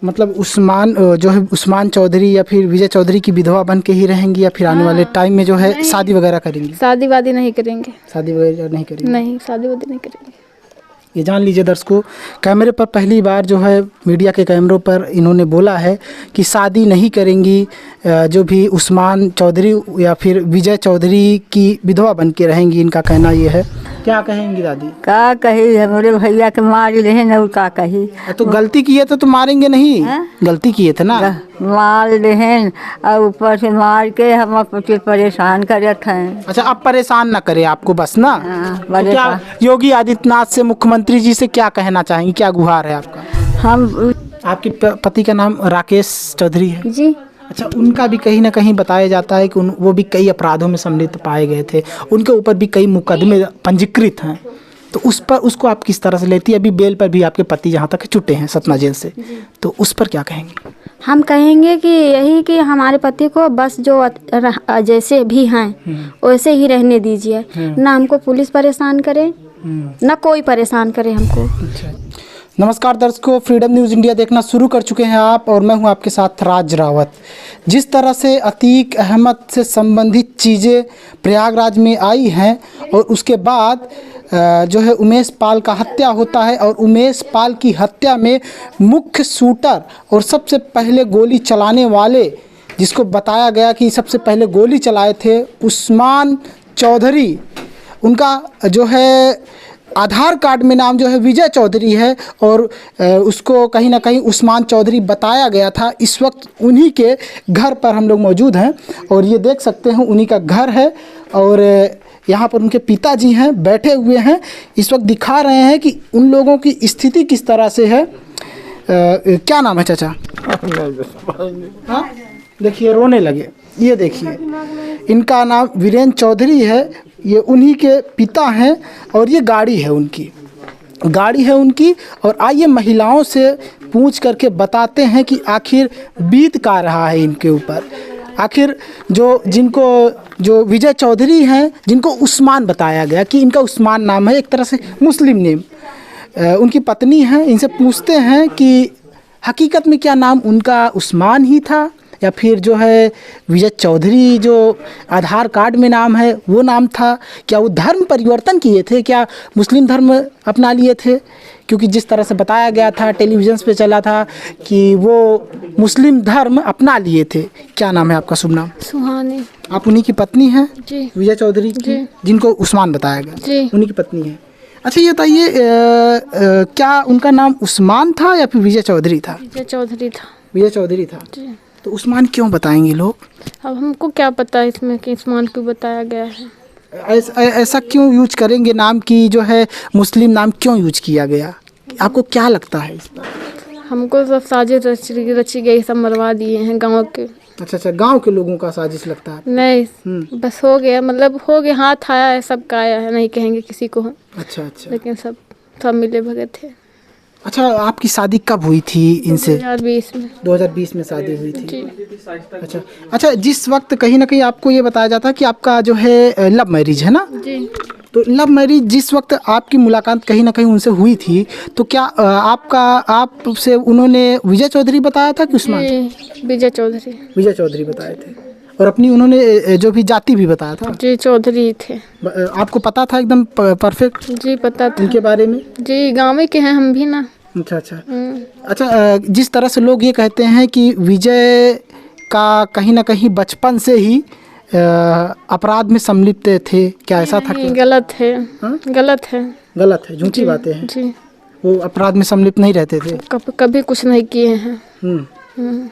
मतलब उस्मान जो है उस्मान चौधरी या फिर विजय चौधरी की विधवा बन के ही रहेंगी या फिर आने वाले टाइम में जो है शादी वगैरह करेंगी? शादी वादी नहीं करेंगे। शादी वगैरह नहीं करेंगी? नहीं, शादी वादी नहीं करेंगे। ये जान लीजिए दर्शकों, कैमरे पर पहली बार जो है मीडिया के कैमरों पर इन्होंने बोला है कि शादी नहीं करेंगी, जो भी उस्मान चौधरी या फिर विजय चौधरी की विधवा बन के रहेंगी, इनका कहना ये है। क्या कहेंगी दादी? का कही हमारे भैया के मार रहे न, और का कही। तो गलती किए तो मारेंगे नहीं? गलती किए थे ना? मार रहे और ऊपर से मार के हम कुछ परेशान करत हैं। अच्छा, अब परेशान ना करे आपको बस ना। हाँ, तो क्या योगी आदित्यनाथ से, मुख्यमंत्री जी से क्या कहना चाहेंगे, क्या गुहार है आपका? हम आपके पति का नाम राकेश चौधरी है जी। अच्छा, उनका भी कहीं ना कहीं बताया जाता है कि वो भी कई अपराधों में सम्मिलित पाए गए थे, उनके ऊपर भी कई मुकदमे पंजीकृत हैं, तो उसको आप किस तरह से लेती है? अभी बेल पर भी आपके पति जहाँ तक छुट्टे हैं सतना जेल से, तो उस पर क्या कहेंगे? हम कहेंगे कि यही कि हमारे पति को बस जो जैसे भी हैं वैसे ही रहने दीजिए, ना हमको पुलिस परेशान करे ना कोई परेशान करे हमको। अच्छा। नमस्कार दर्शकों, फ्रीडम न्यूज़ इंडिया देखना शुरू कर चुके हैं आप, और मैं हूं आपके साथ राज रावत। जिस तरह से अतीक अहमद से संबंधित चीज़ें प्रयागराज में आई हैं और उसके बाद जो है उमेश पाल का हत्या होता है, और उमेश पाल की हत्या में मुख्य शूटर और सबसे पहले गोली चलाने वाले, जिसको बताया गया कि सबसे पहले गोली चलाए थे उस्मान चौधरी, उनका जो है आधार कार्ड में नाम जो है विजय चौधरी है, और उसको कहीं ना कहीं उस्मान चौधरी बताया गया था। इस वक्त उन्हीं के घर पर हम लोग मौजूद हैं, और ये देख सकते हैं उन्हीं का घर है, और यहाँ पर उनके पिताजी हैं, बैठे हुए हैं, इस वक्त दिखा रहे हैं कि उन लोगों की स्थिति किस तरह से है। क्या नाम है चाचा? हाँ, देखिए रोने लगे, ये देखिए इनका नाम वीरेंद्र चौधरी है, ये उन्हीं के पिता हैं, और ये गाड़ी है उनकी। और आइए महिलाओं से पूछ करके बताते हैं कि आखिर बीत का रहा है इनके ऊपर। आखिर जो विजय चौधरी हैं, जिनको उस्मान बताया गया कि इनका उस्मान नाम है, एक तरह से मुस्लिम नेम, उनकी पत्नी हैं, इनसे पूछते हैं कि हकीकत में क्या नाम उनका उस्मान ही था या फिर जो है विजय चौधरी जो आधार कार्ड में नाम है वो नाम था? क्या वो धर्म परिवर्तन किए थे, क्या मुस्लिम धर्म अपना लिए थे? क्योंकि जिस तरह से बताया गया था, टेलीविज़न पे चला था कि वो मुस्लिम धर्म अपना लिए थे। क्या नाम है आपका? शुभ नाम? सुहानी। आप उन्हीं की पत्नी हैं जी। विजय चौधरी की, जिनको उस्मान बताया गया? जी। उन्हीं की पत्नी है। अच्छा, ये बताइए क्या उनका नाम उस्मान था या फिर विजय चौधरी था? विजय चौधरी था। विजय चौधरी था। जी। तो उस्मान क्यों बताएंगे लोग? अब हमको क्या पता है इसमें कि उस्मान क्यों बताया गया है। ऐसा क्यों यूज करेंगे नाम की जो है मुस्लिम नाम क्यों यूज किया गया? आपको क्या लगता है इस पर? हमको सब साजिश रची गई, सब मरवा दिए हैं गांव के। अच्छा, गांव के लोगों का साजिश लगता है? नहीं, बस हो गया, मतलब हो गया, हाथ आया है, सबका आया है, नहीं कहेंगे किसी को। अच्छा, लेकिन सब मिले भगत थे। अच्छा, आपकी शादी कब हुई थी इनसे? 2020 में। 2020 में शादी हुई थी। जी। अच्छा, जिस वक्त कहीं ना कहीं आपको ये बताया जाता है कि आपका जो है लव मैरिज है ना? जी। तो लव मैरिज जिस वक्त आपकी मुलाकात कहीं ना कहीं उनसे हुई थी, तो क्या आपसे उन्होंने विजय चौधरी बताया था कि उस्मान? विजय चौधरी। विजय चौधरी बताए थे, और अपनी उन्होंने जो भी जाति भी बताया था? जी, चौधरी थे। आपको पता था एकदम परफेक्ट? जी, पता था उनके बारे में। जी, गाँव के हैं हम भी ना। अच्छा, जिस तरह से लोग ये कहते हैं कि विजय का कहीं ना कहीं बचपन से ही अपराध में सम्मिलित थे, क्या ऐसा था? गलत है। गलत है, झूठी बातें हैं। जी। वो अपराध में सम्मिलित नहीं रहते थे? कभी कुछ नहीं किए हैं।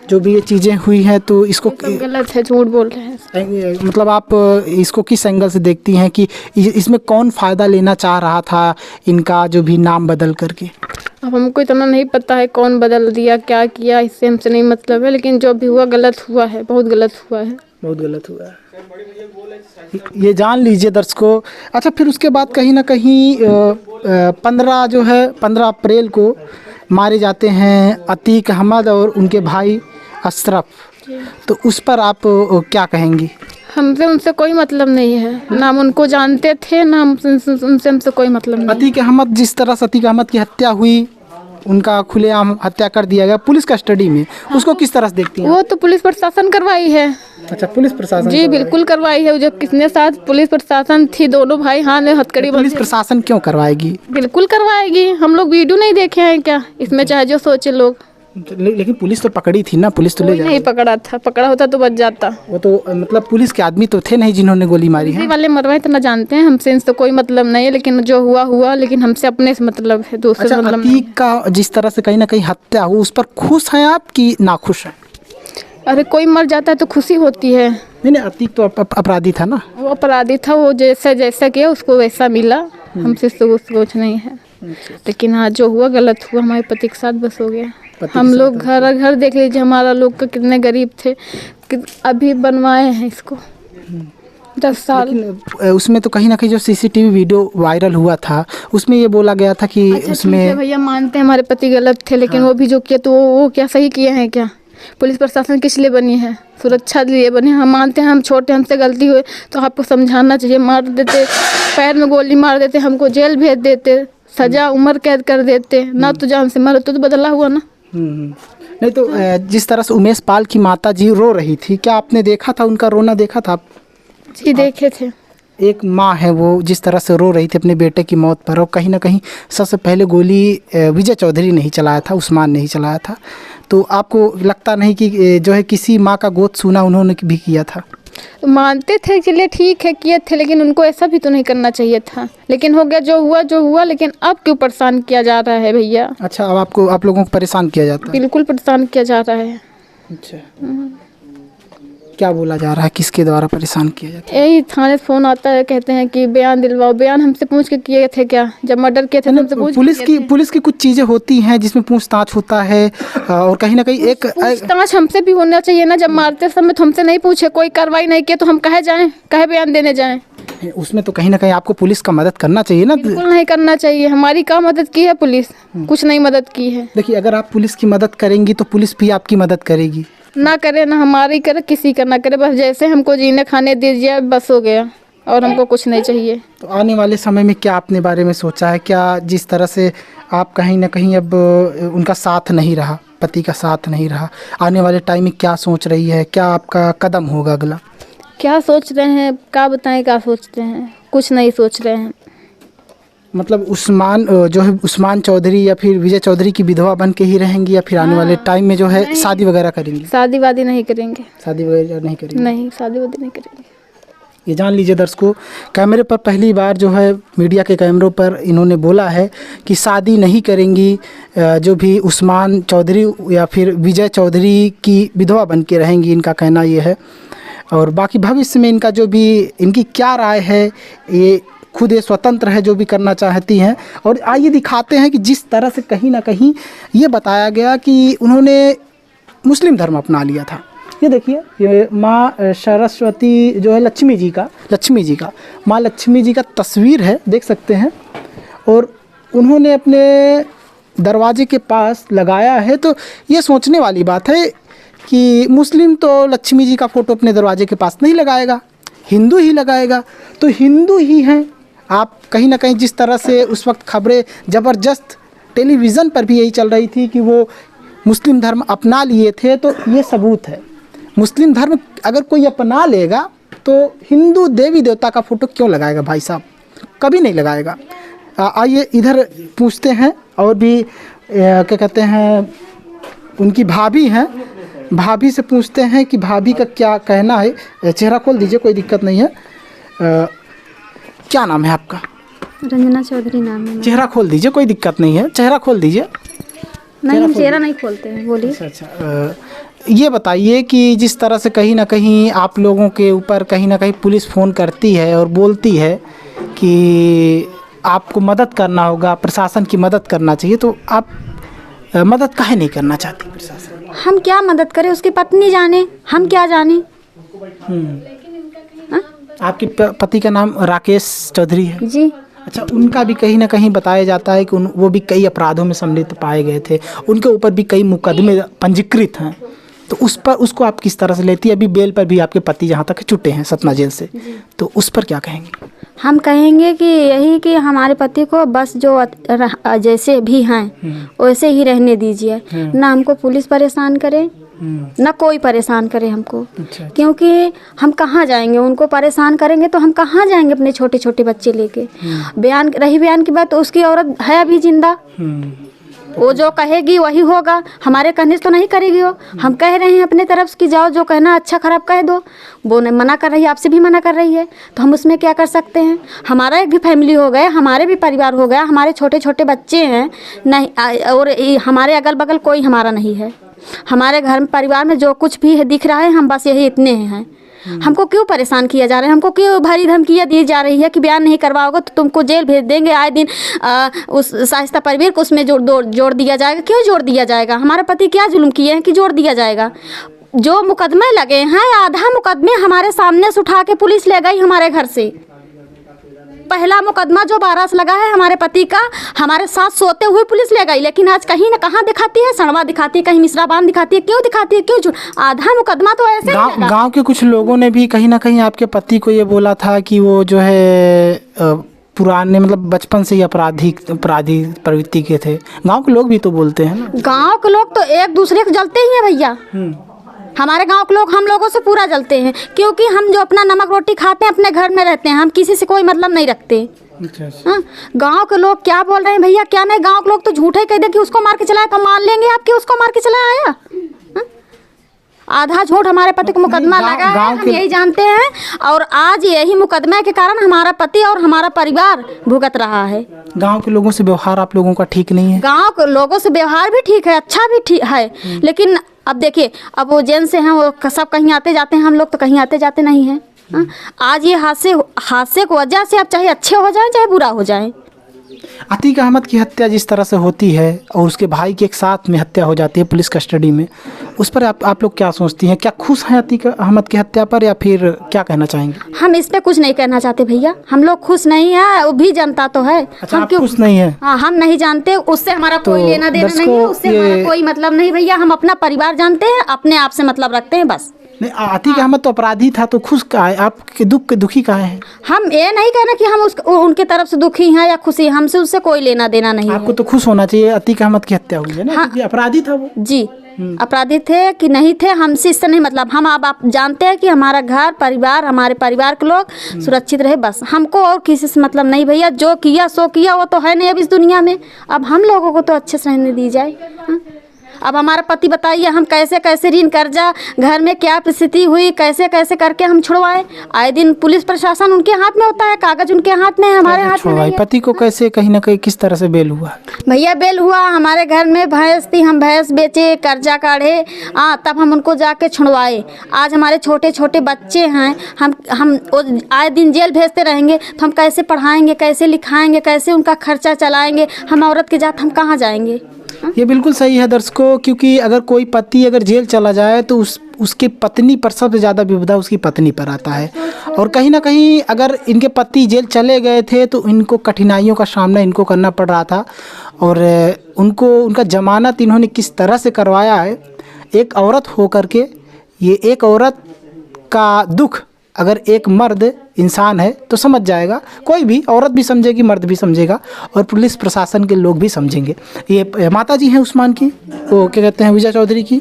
जो भी ये चीज़ें हुई हैं तो इसको गलत है, झूठ बोल रहे हैं। मतलब आप इसको किस एंगल से देखती हैं कि इसमें कौन फ़ायदा लेना चाह रहा था इनका जो भी नाम बदल करके? अब हमको इतना नहीं पता है कौन बदल दिया, क्या किया, इससे हमसे नहीं मतलब है, लेकिन जो भी हुआ गलत हुआ है, बहुत गलत हुआ है। बहुत गलत हुआ है, ये जान लीजिए दर्शकों। अच्छा, फिर उसके बाद कहीं ना कहीं 15 अप्रैल को मारे जाते हैं अतीक अहमद और उनके भाई अशरफ, तो उस पर आप क्या कहेंगी? हमसे उनसे कोई मतलब नहीं है, ना हम उनको जानते थे, ना हमसे कोई मतलब नहीं। अतीक अहमद, जिस तरह से अतीक अहमद की हत्या हुई उनका खुलेआम हत्या कर दिया गया पुलिस कस्टडी में, उसको किस तरह से देखती हैं? वो तो पुलिस प्रशासन करवाई है अच्छा, पुलिस प्रशासन जी, बिल्कुल करवाई है। जो कितने साथ पुलिस प्रशासन थी, दोनों भाई हाथ में हथकड़ी पुलिस बंधी। प्रशासन क्यों करवाएगी? बिल्कुल करवाएगी। हम लोग वीडियो नहीं देखे हैं क्या इसमें, चाहे जो सोचे लोग। लेकिन पुलिस तो पकड़ी थी ना, पुलिस तो ले कोई जा नहीं पकड़ा था, पकड़ा होता तो बच जाता। वो तो मतलब पुलिस के आदमी तो थे नहीं जिन्होंने गोली मारी है। पुलिस वाले मरवाए तो ना जानते हैं, हमसे इनसे कोई मतलब नहीं है, लेकिन जो हुआ हुआ, लेकिन हमसे अपने से मतलब है, दूसरे अच्छा, से मतलब नहीं। अतीक का जिस तरह से कहीं ना कहीं हत्या हुई, उस पर खुश हैं आप कि नाखुश हैं? अरे कोई मर जाता है तो खुशी होती है। नहीं, अतीक तो अपराधी था ना। वो अपराधी था, वो जैसा किया उसको वैसा मिला, हमसे तो कुछ नहीं है। लेकिन हाँ, जो हुआ गलत हुआ, हमारे पति के साथ बस हो गया। हम लोग घर घर देख लीजिए, हमारा लोग का कितने गरीब थे, अभी बनवाए हैं इसको 10 साल। लेकिन उसमें तो कहीं ना कहीं जो सीसीटीवी वीडियो वायरल हुआ था, उसमें ये बोला गया था कि अच्छा, उसमें ठीक है भैया, मानते हैं हमारे पति गलत थे, लेकिन वो भी जो किया तो वो क्या सही किए हैं क्या? पुलिस प्रशासन किस लिए बनी है? सुरक्षा लिए बनी है। हम मानते हैं हम छोटे, हमसे गलती हुई तो आपको समझाना चाहिए। मार देते, पैर में गोली मार देते, हमको जेल भेज देते, सजा उम्र कैद कर देते, ना तो जान से मर तो बदला हुआ ना। नहीं तो जिस तरह से उमेश पाल की माता जी रो रही थी, क्या आपने देखा था उनका रोना? देखा था आप? जी देखे थे। एक माँ है वो जिस तरह से रो रही थी अपने बेटे की मौत पर, और कहीं ना कहीं सबसे पहले गोली विजय चौधरी ने ही चलाया था, उस्मान ने ही चलाया था। तो आपको लगता नहीं कि जो है किसी माँ का गोद सूना उन्होंने भी किया था? मानते थे, चलिए ठीक है किए थे, लेकिन उनको ऐसा भी तो नहीं करना चाहिए था। लेकिन हो गया, जो हुआ, लेकिन अब क्यों परेशान किया जा रहा है भैया? अच्छा, अब आप लोगों को परेशान किया जाता है? बिल्कुल परेशान किया जा रहा है। अच्छा, क्या बोला जा रहा है, किसके द्वारा परेशान किया जाता है? यही थाने से फोन आता है, कहते हैं कि बयान दिलवाओ। बयान हमसे पूछ के किए थे क्या? जब मर्डर किए थे तो हमसे पूछ पुलिस की कुछ चीजें होती हैं जिसमें पूछताछ होता है, और कहीं ना कहीं एक पूछताछ हमसे भी होना चाहिए ना। जब मारते समय तो हमसे नहीं पूछे, कोई कार्रवाई नहीं किया तो हम कहे जाएं, कहे बयान देने जाएं? उसमें तो कहीं ना कहीं आपको पुलिस का मदद करना चाहिए ना। बिल्कुल नहीं करना चाहिए। हमारी क्या मदद की है पुलिस? कुछ नहीं मदद की है। देखिए, अगर आप पुलिस की मदद करेंगी तो पुलिस भी आपकी मदद करेगी। ना करे, ना हमारी करे, किसी का ना करे, बस जैसे हमको जीने खाने दीजिए, बस हो गया, और हमको कुछ नहीं चाहिए। तो आने वाले समय में क्या अपने बारे में सोचा है? क्या जिस तरह से आप कहीं ना कहीं अब उनका साथ नहीं रहा, पति का साथ नहीं रहा, आने वाले टाइम में क्या सोच रही है? क्या आपका कदम होगा अगला? क्या सोच रहे हैं, क्या बताएं, क्या सोचते हैं? कुछ नहीं सोच रहे हैं। मतलब उस्मान जो है, उस्मान चौधरी या फिर विजय चौधरी की विधवा बन के ही रहेंगी, या फिर आने वाले टाइम में जो है शादी वगैरह करेंगी? शादी वादी नहीं करेंगे। शादी वगैरह नहीं करेंगी? नहीं, शादी वादी नहीं करेंगे। ये जान लीजिए दर्शकों, कैमरे पर पहली बार जो है, मीडिया के कैमरों पर इन्होंने बोला है कि शादी नहीं करेंगी, जो भी उस्मान चौधरी या फिर विजय चौधरी की विधवा बन के रहेंगी, इनका कहना ये है। और बाकी भविष्य में इनका जो भी, इनकी क्या राय है, ये खुद ये स्वतंत्र है जो भी करना चाहती हैं। और आइए दिखाते हैं कि जिस तरह से कहीं ना कहीं ये बताया गया कि उन्होंने मुस्लिम धर्म अपना लिया था। ये देखिए, ये माँ सरस्वती जो है, लक्ष्मी जी का माँ लक्ष्मी जी का तस्वीर है, देख सकते हैं। और उन्होंने अपने दरवाजे के पास लगाया है। तो ये सोचने वाली बात है कि मुस्लिम तो लक्ष्मी जी का फ़ोटो अपने दरवाजे के पास नहीं लगाएगा, हिंदू ही लगाएगा। तो हिंदू ही हैं आप। कहीं ना कहीं जिस तरह से उस वक्त खबरें ज़बरदस्त टेलीविज़न पर भी यही चल रही थी कि वो मुस्लिम धर्म अपना लिए थे, तो ये सबूत है। मुस्लिम धर्म अगर कोई अपना लेगा तो हिंदू देवी देवता का फ़ोटो क्यों लगाएगा भाई साहब? कभी नहीं लगाएगा। आइए इधर पूछते हैं, और भी क्या कहते हैं, उनकी भाभी हैं, भाभी से पूछते हैं कि भाभी का क्या कहना है। चेहरा खोल दीजिए, कोई दिक्कत नहीं है। क्या नाम है आपका? रंजना चौधरी नाम है। चेहरा खोल दीजिए, कोई दिक्कत नहीं है, चेहरा खोल दीजिए। नहीं, हम चेहरा नहीं खोलते हैं, बोलिए। अच्छा, ये बताइए कि जिस तरह से कहीं ना कहीं आप लोगों के ऊपर कहीं ना कहीं पुलिस फ़ोन करती है और बोलती है कि आपको मदद करना होगा, प्रशासन की मदद करना चाहिए, तो आप मदद काहे नहीं करना चाहती प्रशासन? हम क्या मदद करें, उसकी पत्नी जाने, हम क्या जाने। आपके पति का नाम राकेश चौधरी है जी। अच्छा, उनका भी कहीं ना कहीं बताया जाता है कि वो भी कई अपराधों में सम्मिलित पाए गए थे, उनके ऊपर भी कई मुकदमे पंजीकृत हैं। तो उस पर उसको आप किस तरह से लेती है? अभी बेल पर भी आपके पति जहाँ तक छुट्टे हैं सतना जेल से, तो उस पर क्या कहेंगे? हम कहेंगे कि यही कि हमारे पति को बस जो जैसे भी हैं वैसे ही रहने दीजिए, ना हमको पुलिस परेशान करे ना कोई परेशान करे हमको। अच्छा। क्योंकि हम कहाँ जाएंगे, उनको परेशान करेंगे तो हम कहाँ जाएंगे अपने छोटे छोटे बच्चे लेके। बयान की बात, तो उसकी औरत है अभी जिंदा, वो जो कहेगी वही होगा, हमारे कहने से तो नहीं करेगी वो। हम कह रहे हैं अपने तरफ से कि जाओ, जो कहना अच्छा खराब कह दो, वो मना कर रही है, आपसे भी मना कर रही है, तो हम उसमें क्या कर सकते हैं? हमारा एक भी फैमिली हो गया, हमारे भी परिवार हो गया, हमारे छोटे छोटे बच्चे हैं नहीं, और हमारे अगल बगल कोई हमारा नहीं है। हमारे घर परिवार में जो कुछ भी है दिख रहा है, हम बस यही इतने हैं। हमको क्यों परेशान किया जा रहा है? हमको क्यों भारी धमकियाँ दी जा रही है कि बयान नहीं करवाओगे तो तुमको जेल भेज देंगे, आए दिन उस शाइस्ता परवीर को उसमें जोड़ दिया जाएगा। क्यों जोड़ दिया जाएगा? हमारे पति क्या जुल्म किए हैं कि जोड़ दिया जाएगा? जो मुकदमे लगे हैं, आधा मुकदमे हमारे सामने से उठा के पुलिस ले गई हमारे घर से। पहला मुकदमा जो 12 से लगा है हमारे पति का, हमारे साथ सोते हुए पुलिस ले गई, लेकिन आज कहीं ना कहाँ दिखाती है, सड़वा दिखाती है, कहीं मिश्राबान दिखाती है। क्यों दिखाती है? क्यों? आधा मुकदमा तो ऐसे गांव के कुछ लोगों ने भी कहीं ना कहीं आपके पति को ये बोला था कि वो जो है पुराने मतलब बचपन से ही अपराधी प्रवृत्ति के थे। गांव के लोग भी तो बोलते हैं ना। गांव के लोग तो एक दूसरे को जलते ही हैं भैया। हमारे गांव के लोग हम लोगों से पूरा जलते हैं, क्योंकि हम जो अपना नमक रोटी खाते हैं अपने घर में रहते हैं, हम किसी से कोई मतलब नहीं रखते। हाँ, गांव के लोग क्या बोल रहे हैं भैया, क्या नहीं? गांव के लोग तो झूठे कह दे कि उसको मार के चलाया, तो मान लेंगे आप कि उसको मार के चलाया आया? आधा झूठ हमारे पति को मुकदमा लगा है, हम यही जानते हैं, और आज यही मुकदमे के कारण हमारा पति और हमारा परिवार भुगत रहा है। गांव के लोगों से व्यवहार आप लोगों का ठीक नहीं है? गांव के लोगों से व्यवहार भी ठीक है, अच्छा भी ठीक है, लेकिन अब देखिए, अब वो जेल से हैं, वो सब कहीं आते जाते हैं, हम लोग तो कहीं आते जाते नहीं हैं। आज ये हादसे की वजह से आप चाहे अच्छे हो जाएं चाहे बुरा हो जाएं। अतीक अहमद की हत्या जिस तरह से होती है और उसके भाई की एक साथ में हत्या हो जाती है पुलिस कस्टडी में, उस पर आप लोग क्या सोचती हैं? क्या खुश हैं अतीक अहमद की हत्या पर, या फिर क्या कहना चाहेंगे? हम इस पे कुछ नहीं कहना चाहते भैया, हम लोग खुश नहीं है, वो भी जनता तो है। अच्छा, हम आप क्यों खुश नहीं है? हाँ, हम नहीं जानते, उससे हमारा तो कोई लेना देना नहीं है, उससे हमारा कोई मतलब नहीं भैया। हम अपना परिवार जानते हैं, अपने आप से मतलब रखते हैं बस। नहीं, अतीक अहमद तो अपराधी था, तो खुश का है, आपके दुखी का है? हम ये नहीं कहना कि हम उनके तरफ से दुखी हैं या खुशी, हमसे उससे कोई लेना देना नहीं है। आपको तो खुश होना चाहिए, अतीक अहमद की हत्या हुई है ना। हाँ, क्योंकि अपराधी था वो। जी, अपराधी थे कि नहीं थे, हमसे इससे नहीं मतलब। हम अब आप जानते हैं कि हमारा घर परिवार, हमारे परिवार के लोग सुरक्षित रहे, बस। हमको और किसी से मतलब नहीं भैया, जो किया सो किया, वो तो है नहीं अब इस दुनिया में। अब हम लोगों को तो अच्छे से रहने दी जाए। अब हमारा पति बताइए, हम कैसे कैसे ऋण कर्जा, घर में क्या परिस्थिति हुई, कैसे कैसे करके हम छुड़वाए। आए दिन पुलिस प्रशासन उनके हाथ में होता है, कागज उनके हाथ में है, हमारे हाथ में नहीं है। पति को कैसे कहीं ना कहीं किस तरह से बेल हुआ? भैया बेल हुआ, हमारे घर में भैंस थी, हम भैंस बेचे, कर्जा काढ़े, तब हम उनको जाके छुड़वाए। आज हमारे छोटे छोटे बच्चे हैं, हम आए दिन जेल भेजते रहेंगे तो हम कैसे पढ़ाएंगे, कैसे लिखाएंगे, कैसे उनका खर्चा चलाएंगे? हम औरत के जात हम कहाँ जाएंगे? ये बिल्कुल सही है दर्शकों, क्योंकि अगर कोई पति अगर जेल चला जाए तो उसकी पत्नी पर सबसे ज़्यादा विपदा उसकी पत्नी पर आता है। और कहीं ना कहीं अगर इनके पति जेल चले गए थे तो इनको कठिनाइयों का सामना इनको करना पड़ रहा था, और उनका जमानत इन्होंने किस तरह से करवाया है। एक औरत हो करके, ये एक औरत का दुख अगर एक मर्द इंसान है तो समझ जाएगा, कोई भी औरत भी समझेगी, मर्द भी समझेगा, और पुलिस प्रशासन के लोग भी समझेंगे। ये माता जी हैं उस्मान की, वो क्या कहते हैं, विजय चौधरी की।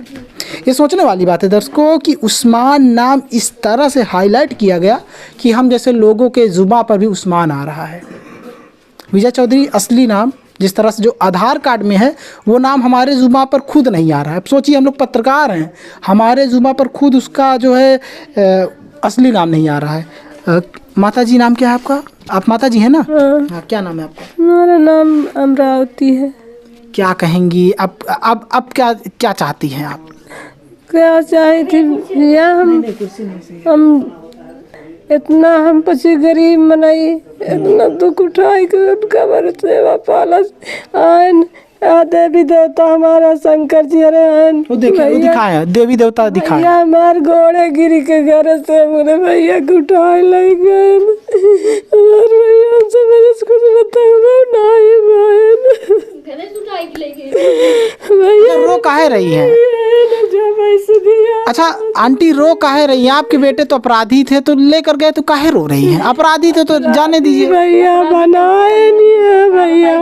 ये सोचने वाली बात है दर्शकों कि उस्मान नाम इस तरह से हाईलाइट किया गया कि हम जैसे लोगों के जुबान पर भी उस्मान आ रहा है। विजय चौधरी असली नाम जिस तरह से जो आधार कार्ड में है वो नाम हमारे जुबान पर खुद नहीं आ रहा है। सोचिए, हम लोग पत्रकार हैं, हमारे जुबान पर खुद उसका जो है असली नाम नहीं आ रहा है। माता जी नाम क्या है आपका? आप माता जी हैं ना? हाँ, क्या नाम है आपका? मेरा नाम अमरावती है। क्या कहेंगी अब क्या चाहती हैं आप? क्या चाही थी भैया, हम इतना हम पसी गरीब मनाई, इतना दुख उठाई कि उनका हमारे सेवा पाला आयन देवी देवता हमारा शंकर जी अरे वो दिखाए देवी देवता दिखाए। हमारे घोड़े गिरी के घर से मुझे भैया उठाए ले गए, भैया से मेरे कुछ बताऊंगा नहीं भैया। रो काहे रही है? जो कैसे दिया। अच्छा आंटी रो काहे रही हैं? आपके बेटे तो अपराधी थे तो लेकर गए तो काहे रो रही हैं? अपराधी थे तो जाने दीजिए। भैया बनाए नहीं है भैया,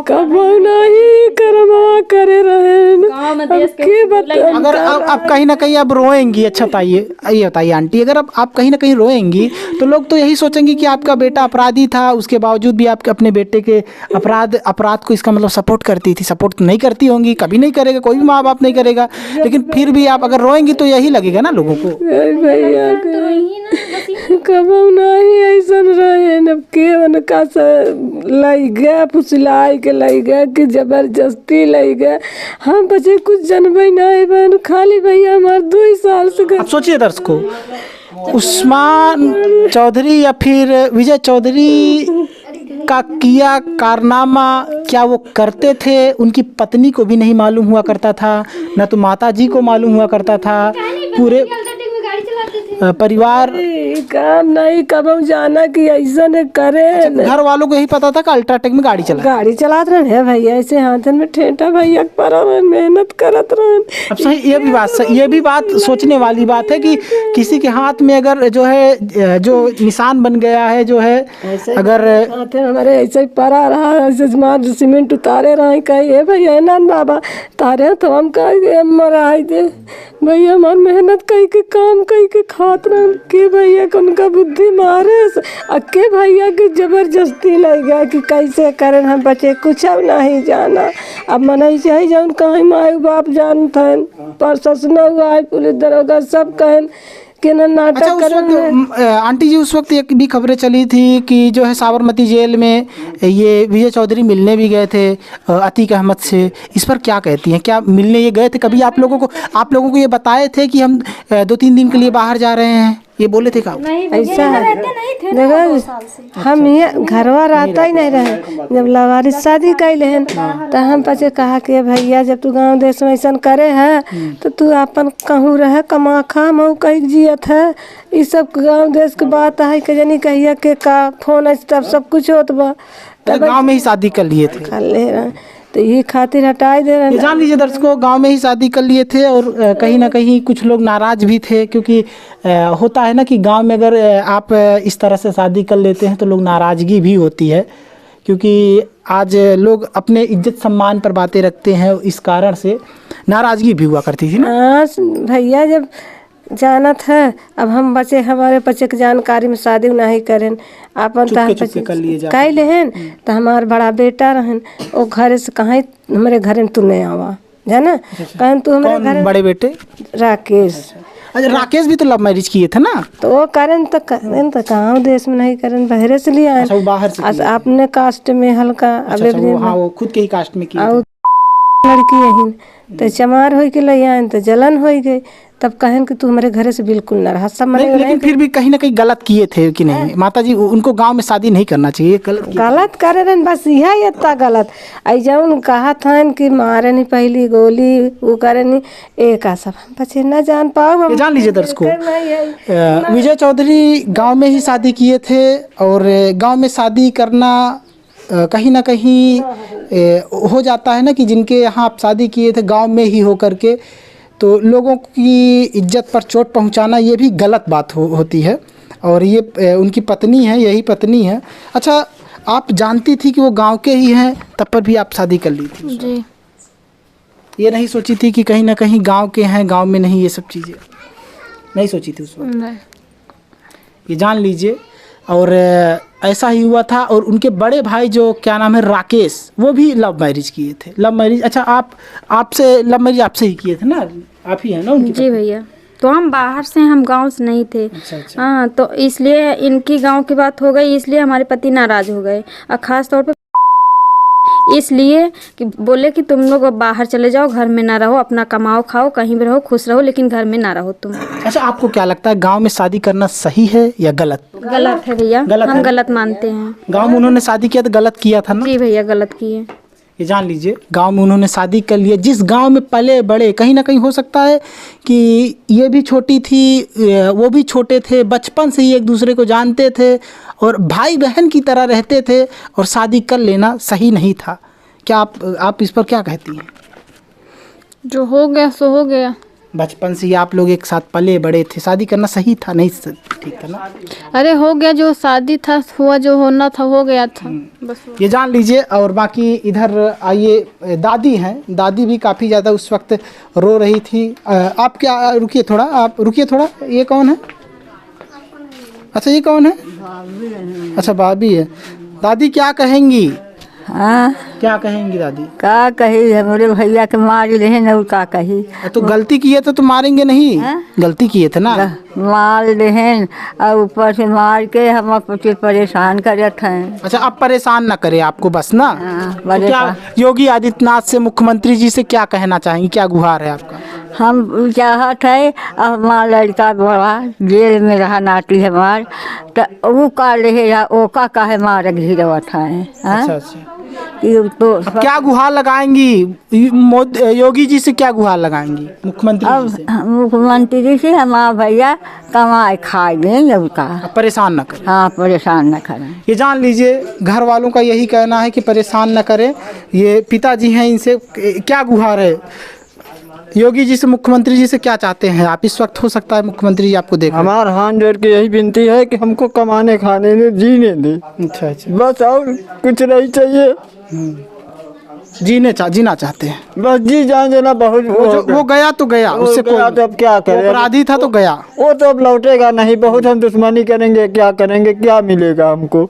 कब नहीं कर्मा करे रहे अगर आप कहीं ना कहीं अब रोएंगी, अच्छा बताइए, ये बताइए आंटी, अगर आप कहीं ना कहीं रोएंगी तो लोग तो यही सोचेंगे कि आपका बेटा अपराधी था, उसके बावजूद भी आप अपने बेटे के अपराध को इसका मतलब सपोर्ट करती थी। सपोर्ट तो नहीं करती होंगी, कभी नहीं करेगा, कोई भी माँ बाप नहीं करेगा, लेकिन फिर भी आप अगर रोएंगी तो यही लगेगा ना लोगों को। भैया कब नहीं ऐसा रहे न के उनका लाई गया, फुसलाई के लाई गया कि जबरदस्ती लाई गया। हम बच्चे कुछ जनबे नहीं बहन, खाली भैया हमारे 2 साल से अब सोचिए दर्शकों, उस्मान चौधरी या फिर विजय चौधरी का किया कारनामा क्या वो करते थे, उनकी पत्नी को भी नहीं मालूम हुआ करता था, न तो माता जी को मालूम हुआ करता था। पूरे परिवार काम नहीं कब जाना कि ऐसा न करे। घर वालों को यही पता था कि अल्ट्राटेक में गाड़ी चलाते रहे भैया, ऐसे हाथ में ठेठा भैया पर मेहनत करत रहे। अब सही ये भी बात सोचने वाली बात है कि किसी के हाथ में अगर जो है जो निशान बन गया है, जो है अगर हमारे ऐसे ही पड़ा रहा, ऐसे सीमेंट उतारे रहे, कहे भैया नान बाबा तारे तो हम कहे मराई दे भैया, हमार मेहनत कही के काम कही के खात रहे के भैया को उनका बुद्धि मारे अके भैया की जबरदस्ती लग गया कि कैसे करें हम बच्चे कुछ अब नहीं जाना। अब मना चाहिए जाऊन कहीं माई बाप जानते हैं, प्रशासन हुआ पुलिस दरोगा सब कहन कि ना नाटक। अच्छा, करें आंटी जी उस वक्त एक भी खबरें चली थी कि जो है साबरमती जेल में ये विजय चौधरी मिलने भी गए थे अतीक अहमद से। इस पर क्या कहती हैं? क्या मिलने ये गए थे? कभी आप लोगों को ये बताए थे कि हम 2-3 दिन के लिए बाहर जा रहे हैं, ये बोले थे? क्या ऐसा है देखो, हम ये घरवा रहता ही नहीं रहे, जब लवारिस शादी कैले हैं तो हम पचे कहा कि भैया जब तू गांव देश में ऐसा करे है तो तू अपन कहूँ रहे कमा खा मऊ कहीं जियत है। ये सब गांव देश की बात है कि जनी कहिया के का फोन तब सब कुछ होत बा, गाँव में ही शादी कर लिए थे, कर ले रहे तो ये खातिर हटाई दे रहे। जान लीजिए दर्शकों, गांव में ही शादी कर लिए थे और कहीं ना कहीं कुछ लोग नाराज भी थे, क्योंकि होता है ना कि गांव में अगर आप इस तरह से शादी कर लेते हैं तो लोग नाराज़गी भी होती है, क्योंकि आज लोग अपने इज्जत सम्मान पर बातें रखते हैं, इस कारण से नाराज़गी भी हुआ करती थी ना। हाँ भैया जब जानत है, अब हम बच्चे हमारे बच्चे की जानकारी में शादी नहीं करें अपन कह लेहन तो हमार बड़ा बेटा रहन वो घर से कहीं हमारे घर में तू नहीं आवा जाना, कहें तू हमारे घर बड़े बेटे राकेश। अच्छा, राकेश भी तो लव मैरिज किए थे ना? तो वो करें तो गाँव देश में नहीं करें, बहरे से लिया अच्छा, बाहर से अपने कास्ट में हल्का। वो खुद के ही कास्ट में किए लड़की यही तो चमार हो के ले आए तो जलन हो गई, तब कहें कि तू हमारे घर से बिल्कुल न रहा सब मरे। लेकिन फिर भी कहीं ना कहीं गलत किए थे कि नहीं माता जी? उनको गांव में शादी नहीं करना चाहिए, गलत करे रहे बस यह इतना गलत आई जाऊन कहा था कि मारे नहीं पहली गोली वो करे नहीं एक सब हम बच्चे न जान पाओ। जान लीजिए दर्शकों, विजय चौधरी गाँव में ही शादी किए थे और गाँव में शादी करना कहीं ना कहीं हो जाता है ना कि जिनके यहाँ आप शादी किए थे गांव में ही हो करके, तो लोगों की इज्जत पर चोट पहुंचाना ये भी गलत बात होती है। और ये उनकी पत्नी है, यही पत्नी है। अच्छा, आप जानती थी कि वो गांव के ही हैं तब पर भी आप शादी कर ली थी? जी। ये नहीं सोची थी कि कहीं ना कहीं गांव के हैं, गांव में नहीं, ये सब चीज़ें नहीं सोची थी उस वक्त? नहीं। ये जान लीजिए। और ऐसा ही हुआ था। और उनके बड़े भाई जो क्या नाम है राकेश, वो भी लव मैरिज किए थे। लव मैरिज, अच्छा आपसे लव मैरिज आपसे ही किए थे ना? आप ही हैं ना उनकी? जी भैया, तो हम बाहर से, हम गांव से नहीं थे। अच्छा। हाँ, तो इसलिए इनकी गांव की बात हो गई, इसलिए हमारे पति नाराज हो गए। और ख़ास तौर पे इसलिए कि बोले कि तुम लोग बाहर चले जाओ, घर में ना रहो, अपना कमाओ खाओ, कहीं भी रहो, खुश रहो, लेकिन घर में ना रहो तुम। अच्छा, आपको क्या लगता है गांव में शादी करना सही है या गलत? गलत है भैया, हम गलत मानते हैं। गांव में उन्होंने शादी किया तो गलत किया था ना? जी भैया, गलत किए। ये जान लीजिए, गांव में उन्होंने शादी कर लिया। जिस गांव में पले बड़े, कहीं ना कहीं हो सकता है कि ये भी छोटी थी, वो भी छोटे थे, बचपन से ही एक दूसरे को जानते थे और भाई बहन की तरह रहते थे, और शादी कर लेना सही नहीं था। क्या आप इस पर क्या कहती हैं? जो हो गया सो हो गया। बचपन से ही आप लोग एक साथ पले बड़े थे, शादी करना सही था नहीं ठीक था ना? अरे हो गया, जो शादी था हुआ, जो होना था हो गया था, बस। ये जान लीजिए। और बाकी इधर आइए, दादी हैं, दादी भी काफ़ी ज़्यादा उस वक्त रो रही थी। आप क्या, रुकिए थोड़ा, आप रुकिए थोड़ा। ये कौन है? अच्छा ये कौन है? अच्छा भाभी है। दादी क्या कहेंगी? हाँ, क्या कहेंगी दादी? का कही हमारे भैया के मार रहे न, का कही। तो गलती किए थे तो मारेंगे नहीं? गलती किए थे ना? मार रहे और ऊपर से मार के हम पति परेशान करत हैं। अच्छा, अब परेशान ना करे आपको बस ना। हाँ, तो क्या योगी आदित्यनाथ से, मुख्यमंत्री जी से क्या कहना चाहेंगी? क्या गुहार है आपका? हम चाहत है हमारा लड़का बड़ा जेल में रहा, नाती हमार, तो वो का रहे ओ का काहे मार गिरवत है। अच्छा अच्छा। तो अब क्या गुहार लगाएंगी? योगी जी से क्या गुहार लगाएंगी? मुख्यमंत्री जी से? मुख्यमंत्री जी से हमारा भैया कमाए खाए देंगे उसका। अब परेशान ना करें। हाँ, परेशान न करें। ये जान लीजिए, घर वालों का यही कहना है कि परेशान न करें। ये पिताजी हैं, इनसे क्या गुहार है? योगी जी से, मुख्यमंत्री जी से क्या चाहते हैं आप? इस वक्त हो सकता है मुख्यमंत्री जी आपको देख। हमारे हाथ जोड़ के यही विनती है कि हमको कमाने खाने दे, जीने दे, अच्छा अच्छा। बस और कुछ नहीं चाहिए। जीना चाहते हैं बस जी जान देना बहुत। वो गया तो गया, उससे गया तो अब क्या करें? अपराधी था तो गया। वो तो अब लौटेगा नहीं। बहुत हम दुश्मनी करेंगे, क्या करेंगे, क्या मिलेगा हमको?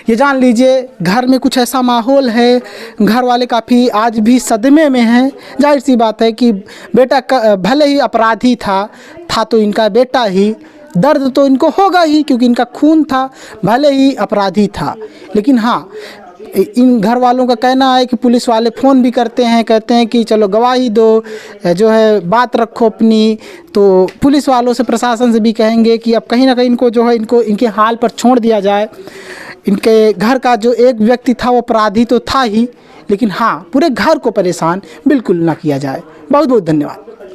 ये जान लीजिए, घर में कुछ ऐसा माहौल है, घर वाले काफ़ी आज भी सदमे में हैं। जाहिर सी बात है कि बेटा भले ही अपराधी था तो इनका बेटा ही, दर्द तो इनको होगा ही क्योंकि इनका खून था, भले ही अपराधी था। लेकिन हाँ, इन घर वालों का कहना है कि पुलिस वाले फ़ोन भी करते हैं, कहते हैं कि चलो गवाही दो, जो है बात रखो अपनी। तो पुलिस वालों से, प्रशासन से भी कहेंगे कि अब कहीं ना कहीं इनको जो है, इनको इनके हाल पर छोड़ दिया जाए। इनके घर का जो एक व्यक्ति था वो अपराधी तो था ही, लेकिन हाँ, पूरे घर को परेशान बिल्कुल ना किया जाए। बहुत बहुत धन्यवाद।